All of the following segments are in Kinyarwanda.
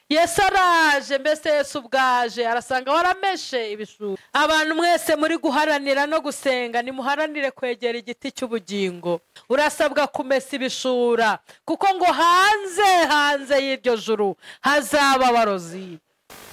Yesu araje, mbese Yesu ubwaje arasanga warameshe ibishura. Abantu mwese muri guharanira no gusenga, nimuharanire kwegera igiti cy'ubugingo. Urasabwa kumesa ibishura, kuko ngo hanze y'iryo juru hazaba abarozi.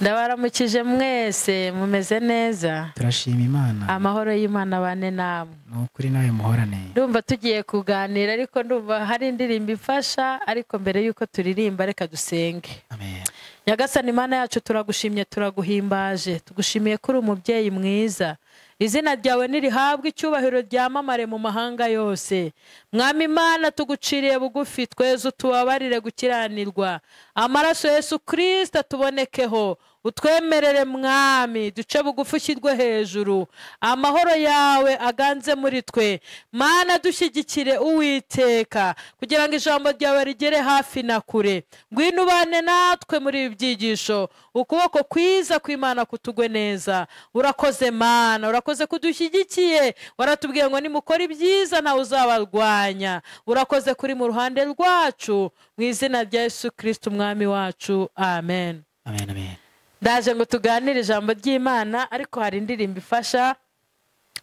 Ndabaramukije mwese, mumeze neza? Turashima Imana. Amahoro y'Imana bane namwe. Nukuri nawe muhorane. Ndumva tugiye kuganira, ariko ndumva hari indirimbo ifasha, ariko mbere yuko turirimba reka dusenge. Amen. Nyagasani Imana yacu turagushimye, turaguhimbaje, tugushimiye kuri umubyeyi mwiza. Izina ryawe nirihabwe icyubahiro, ryamamare mu mahanga yose. Mwami Imana, tuguciriye bugufi, tweze utubabarire gukiranirwa. Amaraso Yesu Kristo tubonekeho, utwemerere Mwami, duce bugufi ushyirwe hejuru. Amahoro yawe aganze muri twe. Mana, dushyigikire Uwiteka, kugira ngo ijambo ryawe rigere hafi na kure. Ngwino ubane natwe muri ibi byigisho, ukuboko kwiza kw'Imana kutugwe neza. Urakoze Mana, urakoze kudushyigikiye. Waratubwiye ngo nimukora ibyiza ntawe uzabarwanya. Urakoze kuri mu ruhande rwacu, mu izina rya Yesu Kristo umwami wacu. Amen. Amen, amen. Ndaje ngo tuganire ijambo ry'Imana, ariko hari indirimbo ifasha.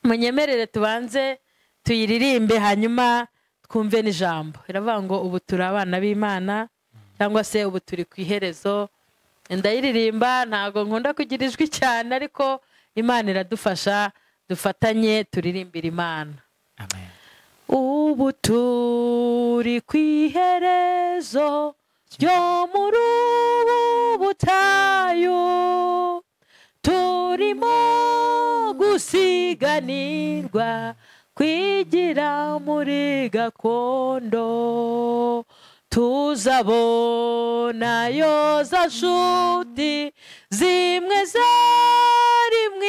Munyemerere tubanze tuyiririmbe, hanyuma twumve n'ijambo. Iravuga ngo ubu turi abana b'Imana, cyangwa se ubu turi ku iherezo. Ndayiririmba, ntago nkunda kugira ijwi cyane, ariko Imana iradufasha, dufatanye turirimbira Imana. Amen. Ubu turi ku iherezo ryo muri ubu butayu, turimo gusiganirwa kwigira muri gakondo. Tuzabona za nshuti zimwe zari mu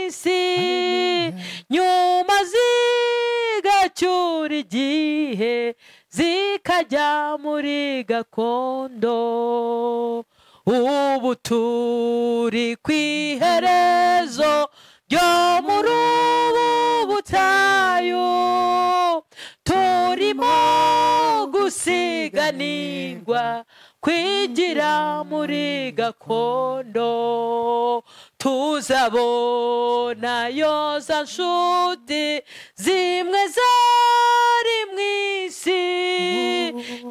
isi, nyuma zigacyura igihe zikajya muri gakondo. Ubu turi ku iherezo ryo muri ubu butayu, turimo gusiganirwa kwigira muri gakondo. Tuzabona za nshuti zimwe zari mu isi,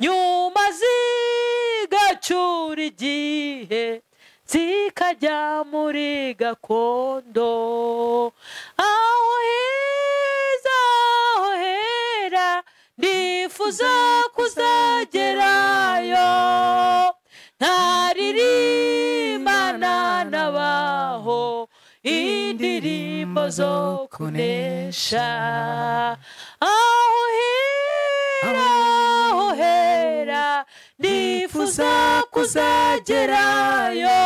nyuma zigacyura igihe zikajya muri gakondo. Aho heza, aho hera, ndifuza kuzagerayo. Ntaririmbana nabaho indirimbo zo kunesha. Aho hera, aho hera, ndifuza kuzagerayo.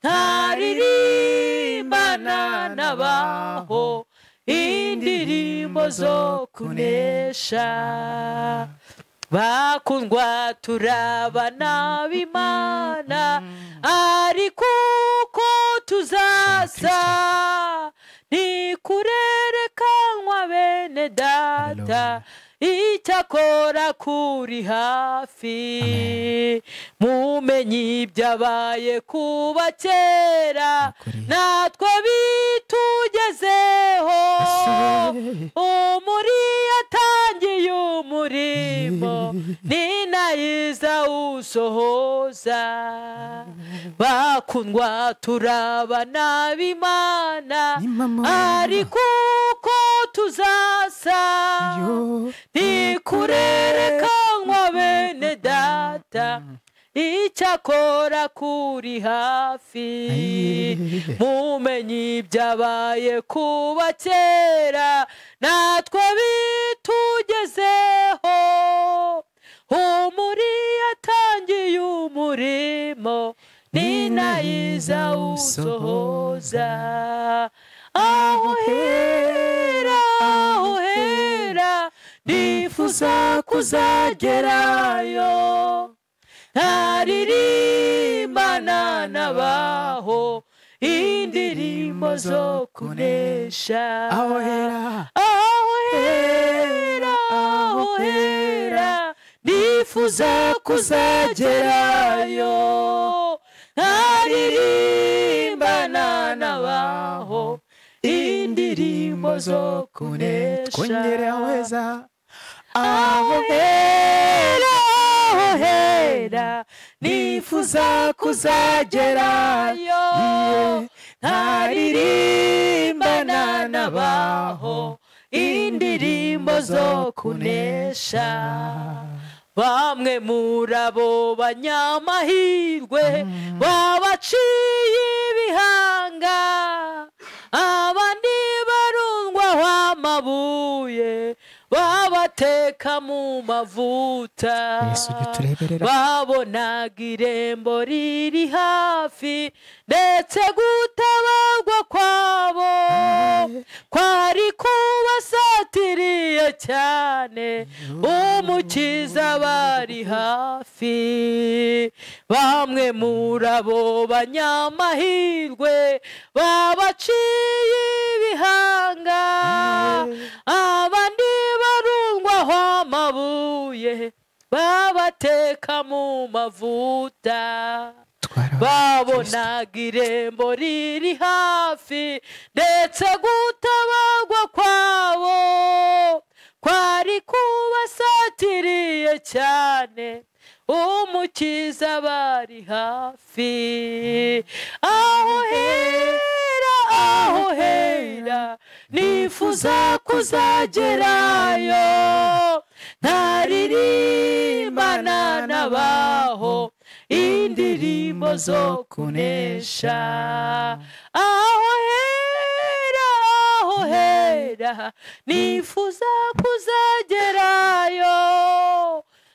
Ntaririmbana nabaho indirimbo zo kunesha. Bakundwa turabana b'Imana, ariko uko tuzasa ntikurerekanwa bene data. Icyakora kuri hafi, mumenye ibyabaye kuba kera, natwe bitugezeho. Umuri yatangiye umurimo, ni nayiza usohoza. Bakundwa turabana b'Imana, ariko uko tuzasa ntikurerekanwa bene data. Icyakora kuri hafi, mumenye ibyabaye kuba kera, natwe bitugezeho. Umuri yatangiye umurimo, ni nayiza usohoza. Aho hera, aho hera, ndifuza kuzagerayo. Ntaririmbana nabaho indirimbo zo kunesha. Aho hera, aho hera, aho hera, ndifuza kuzagerayo. indirimbo zo kunesha. Twongere aheza aho hera, aho hera, nifuza kuzagerayo, ntaririmbana n'abaho indirimbo zo kunesha. Bamwe muri abo banyamahirwe babaciye ibihanga, abandi barundwaho amabuye babateka mu mavuta. Babonaga irembo riri hafi, ndetse gutabarwa kwabo kwari kubasatiriye cyane, umukiza bari hafi. Bamwe muri abo banyamahirwe babaciye ibihanga, abandi barundwaho amabuye babateka mu mavuta. Babonaga irembo riri hafi, ndetse gutabarwa kwabo kwari kubasatiriye cyane, umukiza bari hafi. Aho hera, aho hera, nifuza kuzagerayo, ntaririmbana n'abaho indirimbo zo kunesha. Aho hera, aho hera, nifuza kuzagerayo,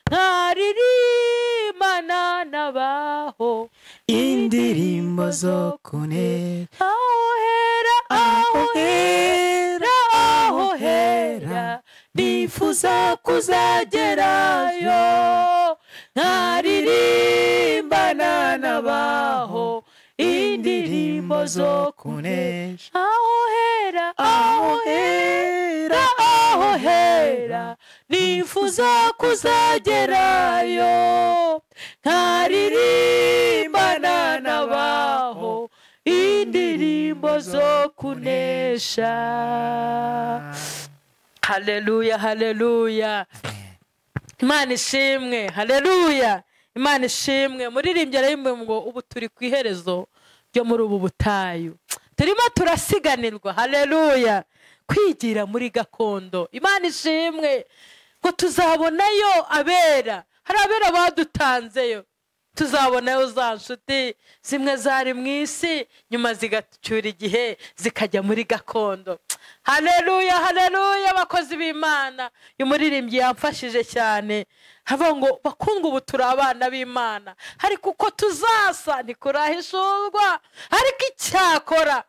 ntaririmbana n'abaho indirimbo zo kunesha. Aho hera, aho hera, aho hera, nifuza kuzagerayo, ntaririmbana n'abaho indirimbo zo kunesha. Aho hera, aho hera, aho hera, nifuza kuzagerayo, ntaririmbana n'abaho indirimbo zo kunesha. Haleluya, haleluya. Imana ishimwe, haleluya. Imana ishimwe. Muririmbye rero ngo ubu turi ku iherezo ryo muri ubu butayu, turimo turasiganirwa, haleluya, kwigira muri gakondo. Imana ishimwe ngo tuzabonayo abera. Hari abera badutanzeyo, tuzabonayo za nshuti zimwe zari mu isi, nyuma zigacyura igihe zikajya muri gakondo. Haleluya, haleluya. Abakozi b'Imana, umuririmbyi yamfashije cyane, hava ngo bakundwa ubu turi abana b'Imana, ariko uko tuzasa ntikurahishurwa, ariko icyakora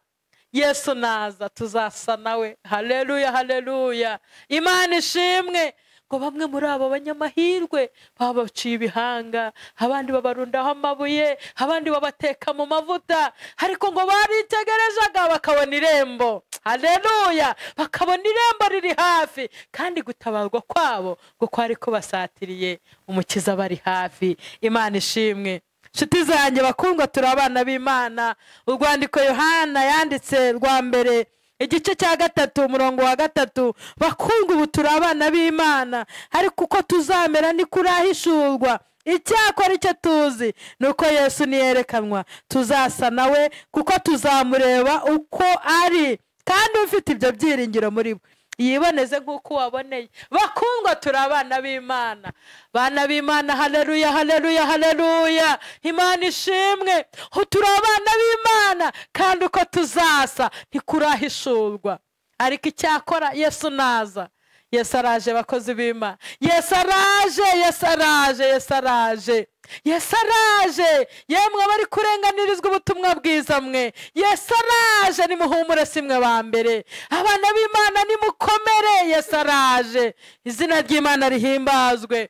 Yesu naza tuzasa nawe. Haleluya, haleluya. Imana ishimwe ngo bamwe muri abo banyamahirwe babaciye ibihanga, abandi babarundaho amabuye, abandi babateka mu mavuta, ariko ngo baritegerezaga bakabona irembo. Haleluya, bakabona irembo riri hafi, kandi gutabarwa kwabo ngo kwari kubasatiriye, umukiza bari hafi. Imana ishimwe. Nshuti zanjye bakundwa, turi abana b'Imana. Urwandiko Yohana yanditse rwa mbere igice cya 3 umurongo wa 3, bakundwa ubu turi abana b'Imana, ariko uko tuzamera ntikurahishurwa. Icyakora icyo tuzi nuko Yesu niyerekanwa tuzasa nawe, kuko tuzamureba uko ari, kandi ufite ibyo byiringiro muri bo yiboneze nk'uko waboneye. Bakundwa turi abana b'Imana, bana b'Imana. Haleluya, haleluya, haleluya. Imana ishimwe. Turi abana b'Imana, kandi uko tuzasa ntikurahishurwa, ariko icyakora Yesu naza. Yesu araje, bakozi b'Imana. Yesu araje, Yesu araje, Yesu araje, Yesu araje. Yemwe bari kurenganirizwa ubutumwa bwiza mwe, Yesu araje. Nimuhumure, simwe ba mbere. Abana b'Imana nimukomere, Yesu araje. Izina ry'Imana rihimbazwe.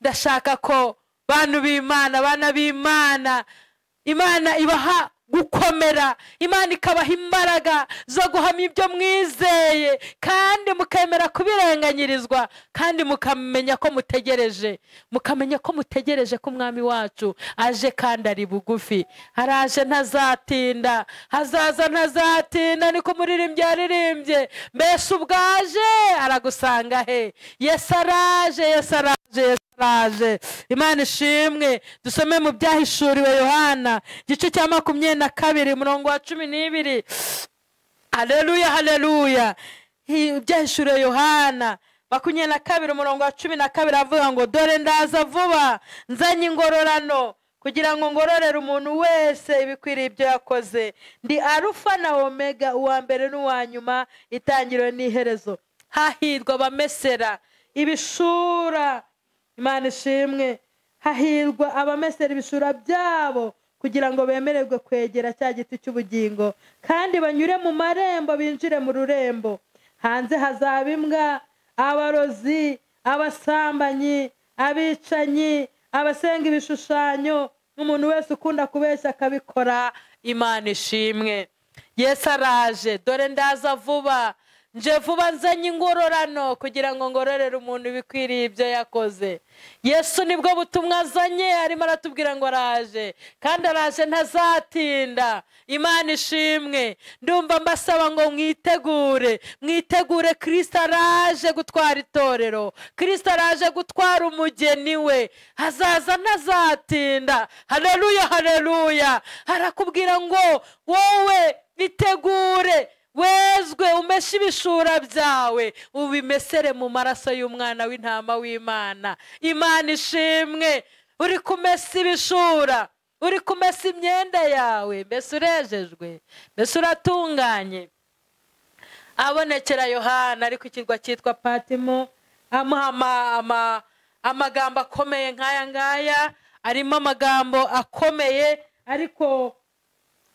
Ndashaka ko bantu b'Imana, bana b'Imana, Imana ibaha gukomera, Imana ikabaha imbaraga zo guhamya ibyo mwizeye, kandi mukemera kubirenganyirizwa, kandi mukamenya ko mutegereje, mukamenya ko mutegereje ko umwami wacu aje kandi ari bugufi. Araje ntazatinda, hazaza ntazatinda, niko umuririmbyi yaririmbye. Mbese ubwaje aragusanga he? Yesu araje, Yesu araje, Yesu araje. Imana ishimwe. Dusome mu byahishuriwe Yohana igice cya 22 umurongo wa 12. Haleluya, haleluya. Byahishuriwe Yohana 22 umurongo wa 12 avuga ngo dore ndaza vuba nzanye ingororano kugira ngo ngororere umuntu wese ibikwiriye ibyo yakoze. Ndi Alufa na Omega, uwa mbere n'uwa nyuma, itangiriro n'iherezo. Hahirwa abamesera ibishura, Imana ishimwe, hahirwa abamesera ibishura byabo kugira ngo bemererwe kwegera cya giti cy'ubugingo, kandi banyure mu marembo binjire mu rurembo. Hanze hazaba imbwa, abarozi, abasambanyi, abicanyi, abasenga ibishushanyo, n'umuntu wese ukunda kubeshya akabikora. Imana ishimwe. Yesu araje, dore ndaza vuba, nje vuba nzanye ingororano kugira ngo ngororere umuntu ibikwiriye ibyo yakoze. Yesu nibwo butumwa azanye, arimo aratubwira ngo araje, kandi araje ntazatinda. Imana ishimwe. Ndumva mbasaba ngo mwitegure, mwitegure. Kristo araje gutwara itorero, Kristo araje gutwara umugeni we, hazaza ntazatinda. Haleluya, haleluya. Harakubwira ngo wowe bitegure, wezwe, umeshe ibishura byawe, ubimesere mu maraso y'umwana w'intama w'Imana. Imana ishimwe. Uri kumesa ibishura, uri kumesa imyenda yawe, mbese urejejwe, mbese uratunganye. Abonekera Yohana ari ku kirwa cyitwa Patimo, amuha amagambo akomeye nk'aya ngaya. Arimo amagambo akomeye, ariko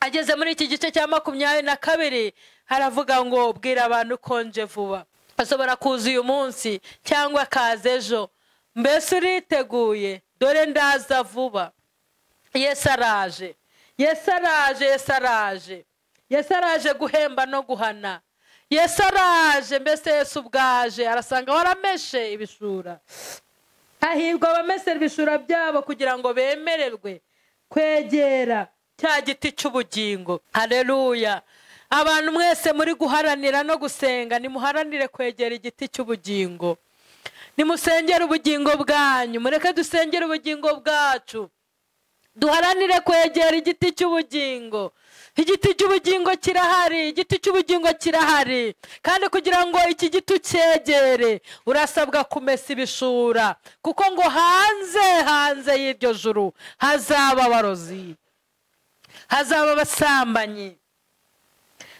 ageze muri iki gice cya 22 haravuga ngo bwira abantu ko nje vuba. Ashobora kuza uyu munsi cyangwa akaza ejo. Mbese uriteguye? Dore ndaza vuba. Yesu araje, Yesu araje, Yesu araje. Yesu araje guhemba no guhana. Yesu araje. Mbese Yesu ubwaje arasanga warameshe ibishura. Hahirwa abamesera ibishura byabo kugira ngo bemererwe kwegera cya giti cy'ubugingo. Haleluya. Abantu mwese muri guharanira no gusenga, nimuharanire kwegera igiti cy'ubugingo. Nimusengere ubugingo bwanyu, mureke dusengere ubugingo bwacu. Duharanire kwegera igiti cy'ubugingo. Igiti cy'ubugingo kirahari, igiti cy'ubugingo kirahari. Kandi kugira ngo iki giti ucyegere, urasabwa kumesa ibishura, kuko ngo hanze y'iryo juru hazaba abarozi, hazaba abasambanyi.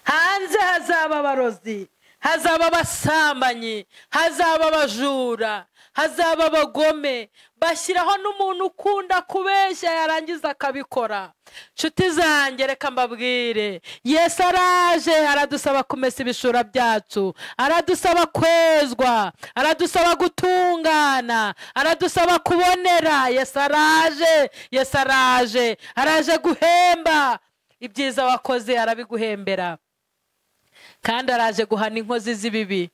Hanze hazaba abarozi, hazaba abasambanyi, hazaba abajura, hazaba abagome. Bashyiraho n'umuntu ukunda kubeshya yarangiza akabikora. Nshuti zanjye, reka mbabwire, Yesu araje aradusaba kumesa ibishura byacu, aradusaba kwezwa, aradusaba gutungana, aradusaba kubonera. Yesu araje, Yesu araje, araje guhemba ibyiza wakoze, arabiguhembera, kandi araje guhana inkozi z'ibibi.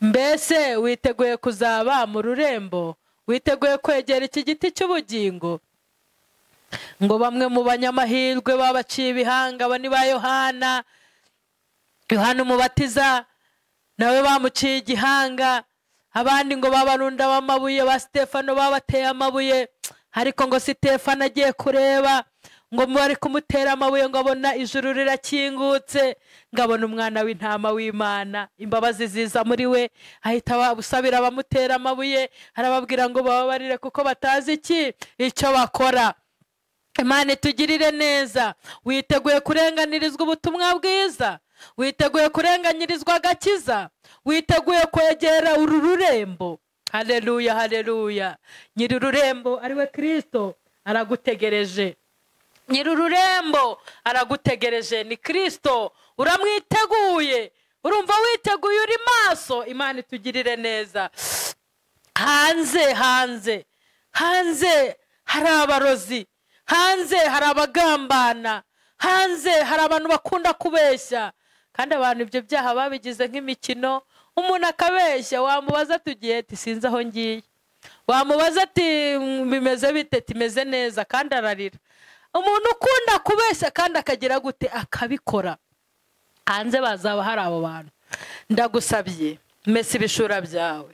Mbese witeguye kuzaba mu rurembo? Witeguye kwegera iki giti cy'ubugingo? Ngo bamwe mu banyamahirwe babaciye ibihanga, abo ni ba Yohana. Yohana umubatiza nawe bamuciye igihanga. Abandi ngo babarunda b'amabuye, ba Stefano babateye amabuye. Ariko ngo Stefano agiye kureba, ngo bari kumutera amabuye, ngo abona ijuru rirakingutse, ngo abona umwana w'intama w'Imana, imbabazi ziza muri we, ahita busabira abamutera amabuye, arababwira ngo bababarire kuko batazi icyo bakora. Imana itugirire neza. Witeguye kurenganirizwa ubutumwa bwiza? Witeguye kurenganyirizwa agakiza? Witeguye kwegera uru rurembo? Haleluya, haleluya. Nyiri ururembo ari we Kristo aragutegereje. Nyiri ururembo aragutegereje, ni Kristo. Uramwiteguye? Urumva witeguye, uri maso? Imana itugirire neza. Hanze hari abarozi, hanze hari abagambana, hanze hari abantu bakunda kubeshya, kandi abantu ibyo byaha babigize nk'imikino. Umuntu akabeshya, wamubaza tugiye ati sinzi aho ngiye, wamubaza ati bimeze bite, timeze neza, kandi ararira. Umuntu ukunda kubeshya kandi akagira gute, akabikora. Hanze bazaba hari abo bantu. Ndagusabye, mesa ibishura byawe,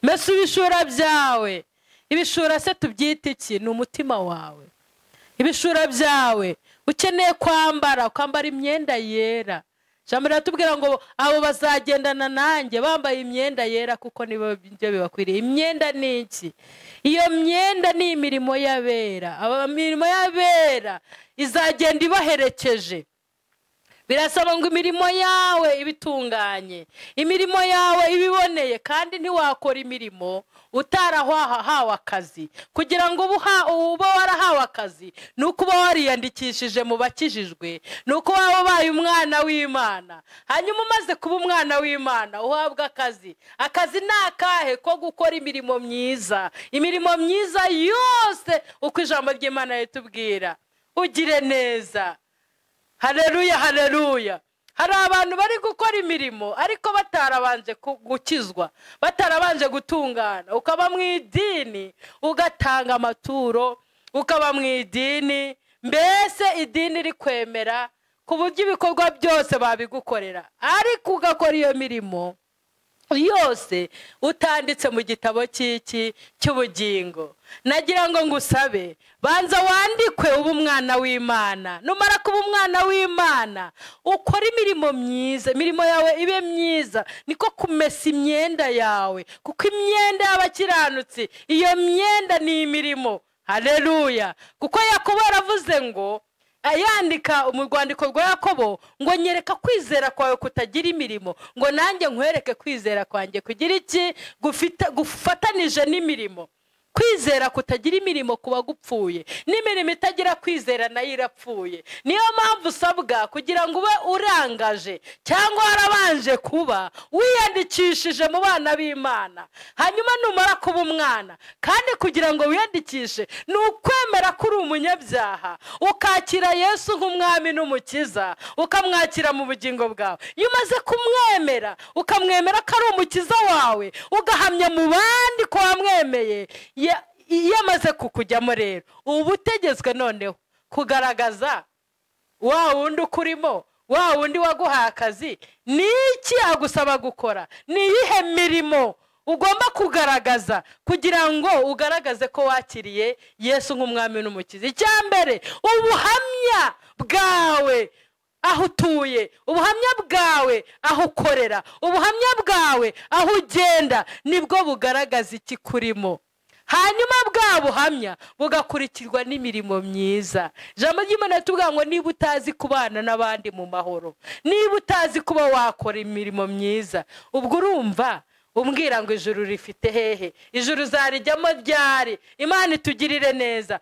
mesa ibishura byawe. Ibishura se tubyita iki? Ni umutima wawe. Ibishura byawe ukeneye kwambara, ukambara imyenda yera. Jambo riratubwira ngo abo bazagendana nanjye bambaye imyenda yera, kuko nibo bibakwiriye. Imyenda ni iki? Iyo myenda ni imirimo y'abera. Imirimo y'abera izagenda ibaherekeje. Birasaba ngo imirimo yawe ibitunganye, imirimo yawe ibiboneye, kandi ntiwakora imirimo utarahawe akazi. Kugira ngo uba warahawe akazi, ni uko uba wariyandikishije mu bakijijwe, ni uko waba ubaye umwana w'Imana. Hanyuma umaze kuba umwana w'Imana uhabwa akazi. Akazi ni akahe? Ko gukora imirimo myiza, imirimo myiza yose uko ijambo ry'Imana ritubwira. Ugire neza. Haleluya, haleluya. Hari abantu bari gukora imirimo ariko batarabanje gukizwa, batarabanje gutungana. Ukaba mu idini ugatanga amaturo, ukaba mu idini, mbese idini rikwemera ku buryo ibikorwa byose babigukorera, ariko ugakora iyo mirimo yose utanditse mu gitabo cy'ubugingo. Nagira ngo ngusabe, banza wandikwe uba umwana w'Imana. Numara kuba umwana w'Imana, ukora imirimo myiza, imirimo yawe ibe myiza. Niko kumesa imyenda yawe, kuko imyenda y'abakiranutsi, iyo myenda ni imirimo. Haleluya. Kuko Yakobo yaravuze ngo, ayandika mu rwandiko rwa Yakobo ngo nyereka kwizera kwawe kutagira imirimo, ngo nanjye nkwereke kwizera kwanjye kugira iki? Gufatanije n'imirimo. Kwizera kutagira imirimo kuba gupfuye, n'imirimo itagira kwizera nayo irapfuye. Niyo mpamvu usabwa kugira ngo ube urangaje cyangwa warabanje kuba wiyandikishije mu bana b'Imana. Hanyuma numara kuba umwana, kandi kugira ngo wiyandikishe ni ukwemera ko uri umunyabyaha, ukakira Yesu nk'umwami n'umukiza, ukamwakira mu bugingo bwawe. Iyo umaze kumwemera, ukamwemera ko ari umukiza wawe, ugahamya mu bandi ko wamwemeye, iyo amaze kukujyamo rero, ubu utegetswe noneho kugaragaza wa wundi ukurimo, wa wundi waguhaye akazi. Ni iki agusaba gukora? Ni iyihe mirimo ugomba kugaragaza kugira ngo ugaragaze ko wakiriye Yesu nk'umwami n'umukiza? Icya mbere, ubuhamya bwawe aho utuye, ubuhamya bwawe aho ukorera, ubuhamya bwawe aho ugenda, nibwo bugaragaza iki kurimo. Hanyuma bwa buhamya bugakurikirwa n'imirimo myiza. Ijambo ry'Imana ritubwira ngo niba utazi kubana n'abandi mu mahoro, niba utazi kuba wakora imirimo myiza, ubwo urumva umbwira ngo ijuru rifite hehe? Ijuru zarijyamo ryari? Imana itugirire neza.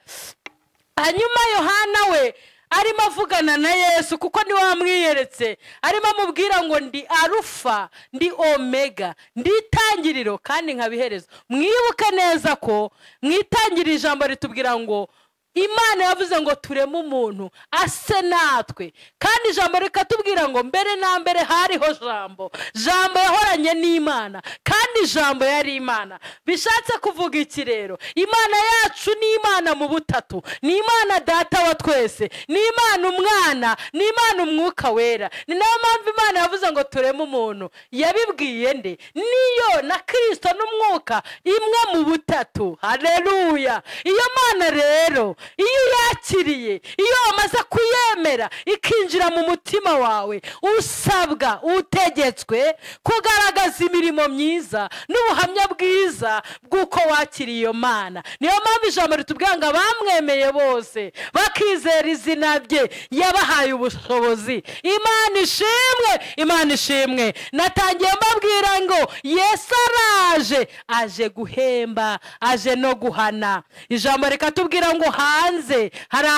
Hanyuma Yohana we arimo avugana na Yesu, kuko ni wamwiyeretse, arimo amubwira ngo ndi Alufa, ndi Omega, ndi itangiriro kandi nkabiherezo. Mwibuke neza ko mwitangirira ijambo ritubwira ngo Imana yavuze ngo tureme umuntu ase natwe, kandi ijambo rikatubwira ngo mbere na mbere hariho Jambo, Jambo yahoranye n'Imana, kandi Jambo yari Imana. Bishatse kuvuga iki rero? Imana yacu ni Imana mu butatu, ni Imana Data wa twese, ni Imana Umwana, ni Imana Umwuka Wera. Ni nayo mpamvu Imana yavuze ngo tureme umuntu. Yabibwiye nde? Niyo na Kristo n'Umwuka, imwe mu butatu. Haleluya. Iyo Mana rero iyo yakiriye, iyo wamaze kuyemera ikinjira mu mutima wawe, usabwa, utegetswe kugaragaza imirimo myiza n'ubuhamya bwiza bw'uko wakiriye iyo Mana. Niyo mpamvu ijambo ritubwira ngo abamwemeye bose bakizera izina rye yabahaye ubushobozi. Imana ishimwe, Imana ishimwe. Natangiye mbabwira ngo Yesu araje, aje guhemba, aje no guhana. Ijambo rikatubwira ngo hanze hari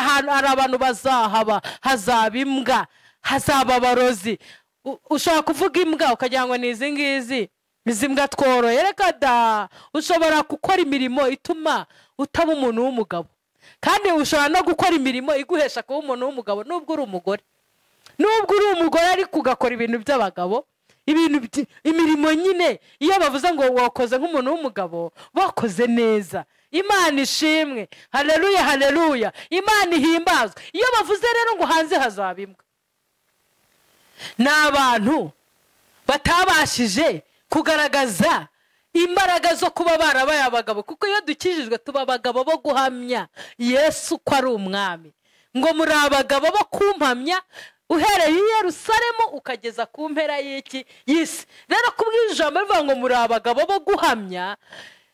abantu bazahaba, hazaba imbwa, hazaba abarozi. Ushobora kuvuga imbwa ukagira ngo ni izi ngizi, izi mbwa tworoye. Reka da, ushobora gukora imirimo ituma utaba umuntu w'umugabo. kandi ushobora no gukora imirimo iguhesha kuba umuntu w'umugabo nubwo uri umugore, nubwo uri umugore ariko ugakora ibintu by'abagabo, imirimo nyine. Iyo bavuze ngo wakoze nk'umuntu w'umugabo wakoze neza, Imana ishimwe, haleluya haleluya, Imana ihimbazwe. Iyo bavuze rero ngo hanze hazaba imbwa, ni abantu batabashije kugaragaza imbaraga zo kuba barabaye abagabo, kuko iyo dukijijwe tuba abagabo bo guhamya Yesu ko ari umwami. Ngo muri abagabo bo kumpamya uhereye i Yerusalemu ukageza ku mpera y'isi. Rero kubw'ijambo rivuga ngo muri abagabo bo guhamya,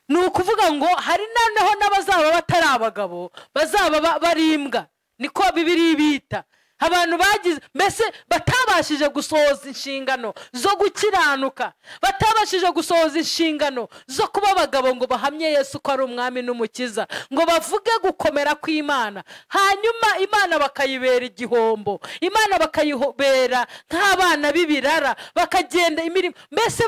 ni ukuvuga ngo hari noneho n'abazaba batari abagabo bazaba bari imbwa, niko Bibiliya bita. Abantu bagize mbese batabashije gusohoza inshingano zo gukiranuka, batabashije gusohoza inshingano zo kuba abagabo ngo bahamye Yesu ko ari umwami n'umukiza, ngo bavuge gukomera kw'Imana, hanyuma Imana bakayibera igihombo, Imana bakayibera nk'abana b'ibirara, bakagenda imirimo. Mbese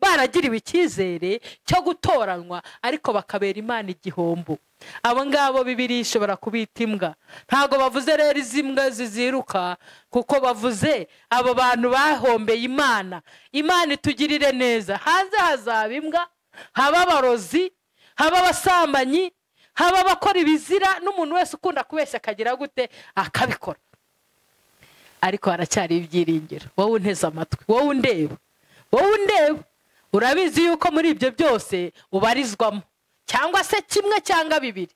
baragiriwe icyizere cyo gutoranywa ariko bakabera Imana igihombo. Abo ngabo Bibiliya ishobora kubita imbwa. Ntago bavuze rero izi mbwa ziziruka, kuko bavuze abo bantu bahombeye Imana. Imana itugirire neza. Hanze hazaba imbwa, haba abarozi, haba abasambanyi, haba abakora ibizira, n'umuntu wese ukunda kubeshya akagira gute akabikora. Ariko haracyari ibyiringiro. Wowe unteze amatwi, wowe undeba, urabizi yuko muri ibyo byose ubarizwamo, cyangwa se kimwe cyangwa bibiri,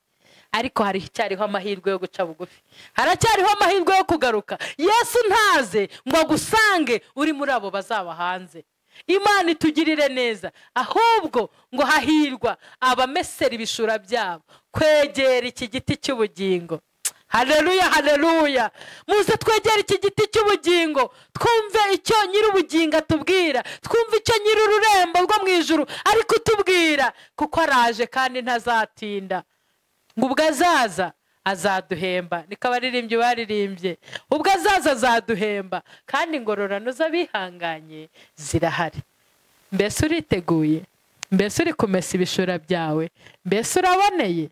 ariko haracyariho amahirwe yo guca bugufi, haracyariho amahirwe yo kugaruka. Yesu ntaze ngo agusange uri muri abo bazaba hanze. Imana itugirire neza, ahubwo ngo hahirwa abamesera ibishura byabo kwegera iki giti cy'ubugingo. Haleluya haleluya, muze twegere iki giti cy'ubugingo, twumve icyo nyir'ubugingo atubwira, twumve icyo nyir'ururembo rwo mu ijuru ari kutubwira, kuko araje kandi ntazatinda. Ngo ubwo azaza azaduhemba, niko abaririmbyi baririmbye, ubwo azaza azaduhemba, kandi ingororano z'abihanganye zirahari. Mbese uriteguye? Mbese uri kumesa ibishura byawe? Mbese uraboneye?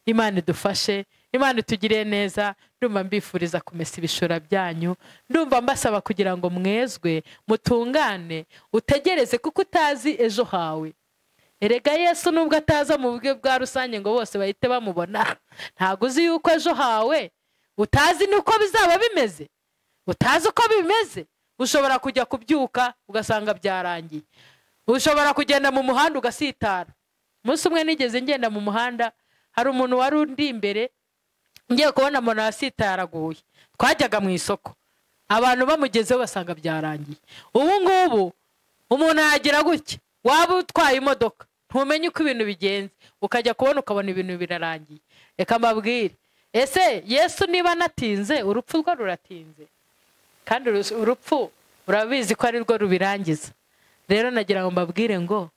Imana idufashe, Imana itugirire neza. Ndumva mbifuriza kumesa ibishura byanyu, ndumva mbasaba kugira ngo mwezwe, mutungane, utegereze, kuko utazi ejo hawe. Erega Yesu nubwo ataza mu buryo bwa rusange ngo bose bahite bamubona, ntago uzi yuko ejo hawe utazi nuko bizaba bimeze, utazi uko bimeze. Ushobora kujya kubyuka ugasanga byarangiye, ushobora kugenda mu muhanda ugasitara. Umunsi umwe nigeze ngenda mu muhanda, hari umuntu wari undi imbere, ngiye kubona umuntu asitaraguye. Twajyaga mu isoko, abantu bamugezeho basanga byarangiye. Ubu ngubu umuntu yagira gutya, waba utwaye imodoka ntumenye uko ibintu bigenze, ukajya kubona ukabona ibintu birarangiye. Reka mbabwire, ese Yesu niba natinze, urupfu rwo ruratinze, kandi urupfu urabizi ko ari rwo rubirangiza. Rero nagira ngo mbabwire ngo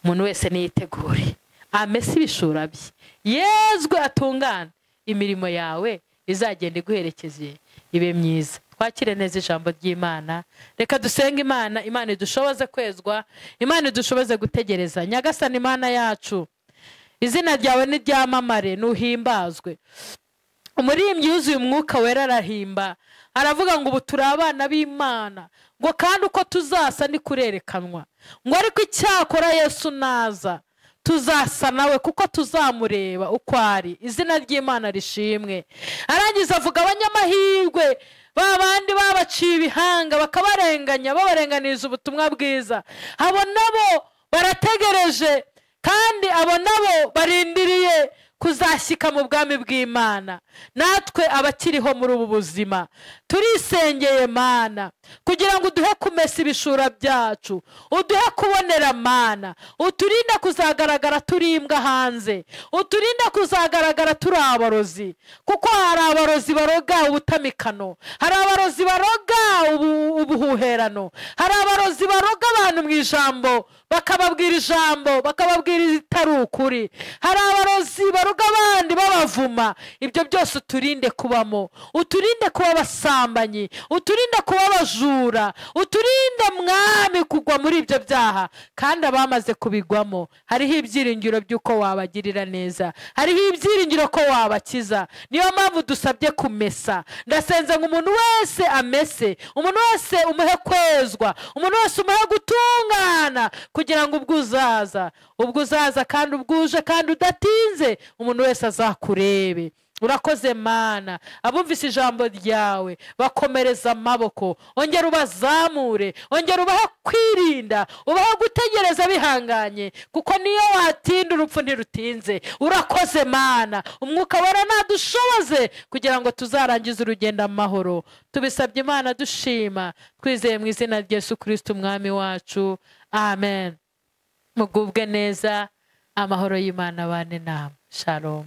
umuntu wese niyitegure, amese ibishura bye, yezwe, atungane, imirimo yawe izagenda iguherekeje ibe myiza. Twakire neza ijambo ry'Imana. Reka dusenge Imana. Imana idushoboze kwezwa, Imana idushoboze gutegereza. Nyagasani Imana yacu, izina ryawe niryamamare, nuhimbazwe. Umuririmbyi yuzuye umwuka wera arahimba, aravuga ngo ubu turi abana b'Imana, ngo kandi uko tuzasa ni kurerekanwa, ngo ariko icyakora Yesu naza tuzasa nawe kuko tuzamureba uko ari. Izina ry'Imana rishimwe. Arangiza avuga abanyamahirwe babandi babaciye ibihanga bakabarenganya, babarenganiriza ubutumwa bwiza, abo nabo barategereje, kandi abo nabo barindiriye kuzashyika mu bwami bw'Imana. Natwe abakiriho muri ubu buzima turisengeye Mana, kugira ngo uduhe kumesa ibishura byacu, uduhe kubonera Mana, uturinde kuzagaragara turi imbwa hanze, uturinde kuzagaragara turi abarozi, kuko hari abarozi baroga ubutamikano, hari abarozi baroga ubuhuherano, hari abarozi baroga abantu mu ijambo bakababwira ijambo bakababwira itari ukuri, hari abarozi baruga abandi babavuma, ibyo byose uturinde kubamo, uturinde kuba abasambanyi, uturinde kuba abajura, uturinde mwami kugwa muri ibyo byaha. Kandi abamaze kubigwamo hariho ibyiringiro by'uko wabagirira neza, hariho ibyiringiro ko wabakiza. Niyo mpamvu dusabye kumesa. Ndasenze ngo umuntu wese amese, umuntu wese umuhe kwezwa, umuntu wese umuhe gutungana, kugira ngo ubwo uzaza kandi ubwuje kandi udatinze, umuntu wese azakurebe. Urakoze Mana, abumvise ijambo ryawe bakomereza amaboko, ongera ubazamure, ongera ubahe kwirinda, ubahe gutegereza bihanganye, kuko niyo watinda urupfu ntirutinze. Urakoze Mana, umwuka wera nadushoboze kugira ngo tuzarangize urugendo amahoro. Tubisabye Imana dushima, twizeye mu izina rya Yesu Kristo umwami wacu, amen. Mugubwe neza, amahoro y'Imana abane namwe. Shalom.